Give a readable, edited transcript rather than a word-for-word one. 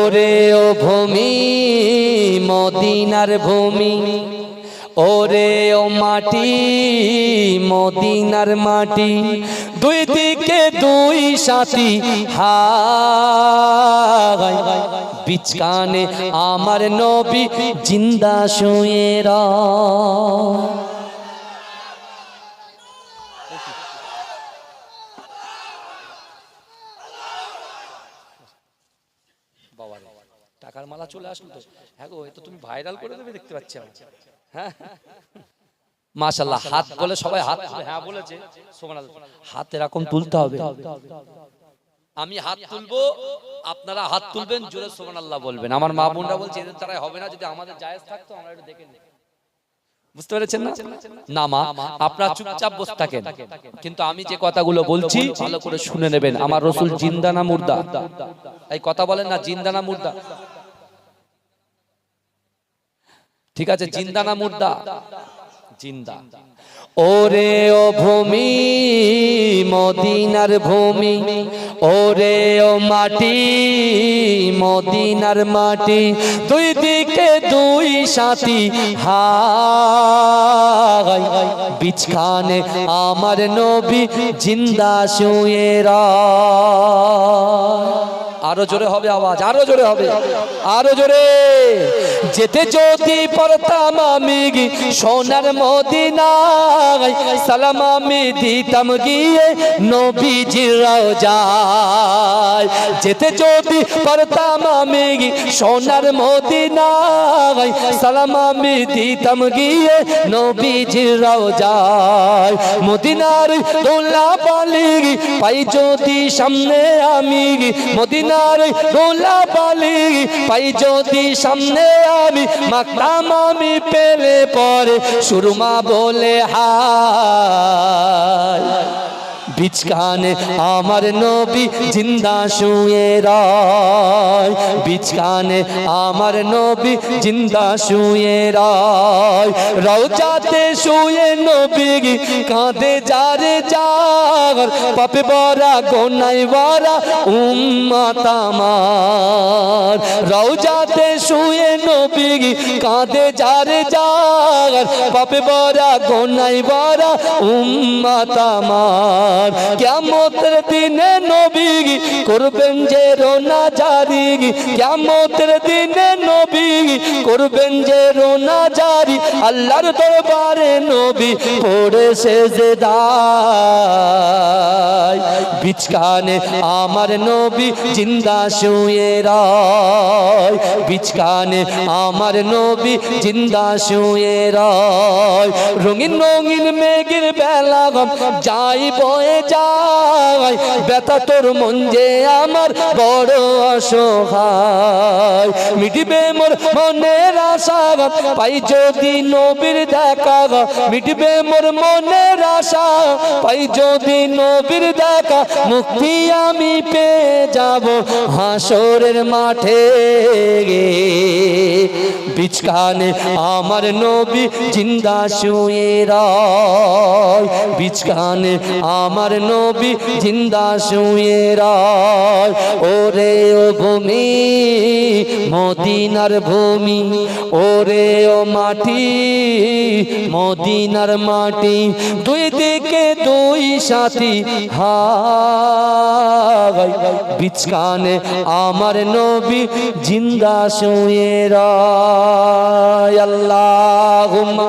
ওরে ও ভূমি মদিনার ভূমি, ওরে ও মাটি মদিনার মাটি, দুই দিকে দুই সাথী হায়, বিচকানে আমার নবী জিন্দা শুয়ে রয়। টাকার মালা চলে আসলো তো, হ্যাঁ গো, এটা তুমি ভাইরাল করে দেবে, দেখতে পাচ্ছি আমি। হ্যাঁ মাশাআল্লাহ, হাত বলে সবাই হাত হ্যাঁ বলেছে, সুবহানাল্লাহ। হাত এরকম তুলতে হবে, আমি হাত তুলবো, আপনারা হাত তুলবেন, জোরে সুবহানাল্লাহ বলবেন। আমার মা বোনরা বলছে এদের দ্বারা হবে না, যদি আমাদের জায়েজ থাকতো আমরা একটু দেখে নিই। বুঝতে পেরেছেন না? না মা, আপনারা চুপচাপ বসে থাকেন, কিন্তু আমি যে কথাগুলো বলছি ভালো করে শুনে নেবেন। আমার রাসূল জিন্দা না মুর্দা? এই কথা বলেন না, জিন্দা না মুর্দা? ঠিক আছে, জিন্দা না মুর্দা? জিন্দা। ওরে ও ভূমি মদিনার ভূমি, ওরে ও মাটি মদিনার মাটি, দুই দিকে দুই সাথী হায়, বিচখানে আমার নবী জিন্দা শুয়ে রয়। আরো জোরে হবে আওয়াজ, আরো জোরে হবে, আরো জোরে। যেতে যদি পারতাম আমি সোনার মদিনায়, সালাম আমি দিতাম গিয়ে নবীজির রওজায়। যেতে যদি পারতাম আমি সোনার মদিনায়, সালাম আমি দিতাম গিয়ে নবীজির রওজায়। মদিনার দোলা বালি পাই যদি সামনে আমি, মদিনার দোলা বালি পাই যদি সামনে আমি, মাখতাম আমি পেলে পরে সুরমা বলে হায়, বিচখানে আমার নবী জিন্দা শুয়ে রয়, বিচখানে আমার নবী জিন্দা শুয়ে রয়। রওজাতে শুয়ে নবী কাঁদে যারে যার, পাপে ভরা গোনায় ভরা উম্মত আমার। রওজাতে শুয়ে নবী কাঁদে যারে যার, পাপে ভরা গোনায় ভরা উম্মত আমার। কিয়ামতের দিনে নবী করবেন যে রোনা জারি, কিয়ামতের দিনে নবী করবেন যে রোনা জারি, আল্লাহর দরবারে নবী পড়ে সেজদায়, বিচখানে আমার নবী জিন্দা শুয়ে রয়, বিচখানে আমার নবী জিন্দা শুয়ে রয়। রঙিন রঙিন মেঘের বেলা যাই বয়ে যায়, ব্যথা তোর মন যে আমার বড় অসহায়। মিটবে মোর মনের আশা পাই যদি নবীর দেখা, মিটবে মোর মনের আশা পাই যদি নবীর দেখা, মুক্তি আমি পেয়ে যাব হাসরের মাঠে। বিচখানে আমার নবী জিন্দা শুয়ে রয়, বিচখানে আমার নবী জিন্দা শুয়ে রয়। ওরে ও ভূমি মদিনার ভূমি, ওরে ও মাটি মদিনার মাটি, দুই দিকে দুই সাথী হায়, বিচখানে আমার নবী জিন্দা শুয়ে রয়। আল্লাহুম্মা